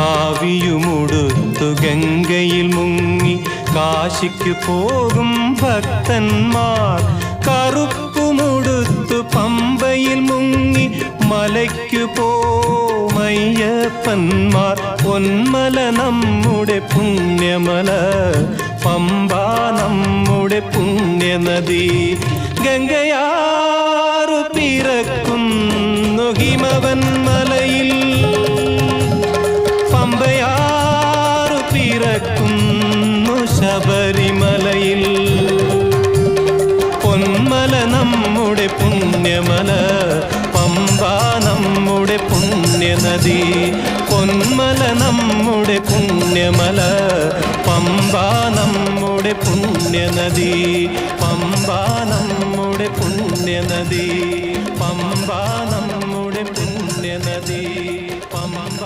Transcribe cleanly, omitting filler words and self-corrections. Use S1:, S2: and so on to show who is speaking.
S1: കാവിയുമുടുത്തു ഗംഗയിൽ മുങ്ങി കാശിക്കു പോകും ഭക്തന്മാർ, കറുപ്പുമുടുത്തു പമ്പയിൽ മുങ്ങി മലയ്ക്കു പോമയ്യപ്പന്മാർ. പൊന്മല നമ്മുടെ പുണ്യമല, പമ്പ നമ്മുടെ പുണ്യനദി. ഗംഗയാറു പിറക്കുന്നു ഹിമവൻ മലയിൽ, പമ്പയാറു പിറക്കുന്നു ശബരിമലയിൽ. പൊന്മല നമ്മുടെ പുണ്യമല, പമ്പ നമ്മുടെ പുണ്യനദി. പൊന്മല നമ്മുടെ പുണ്യമല, പമ്പ നമ്മുടെ പുണ്യനദി. പമ്പ നമ്മുടെ പുണ്യനദി, പമ്പ നമ്മുടെ പുണ്യനദി, പമ്പ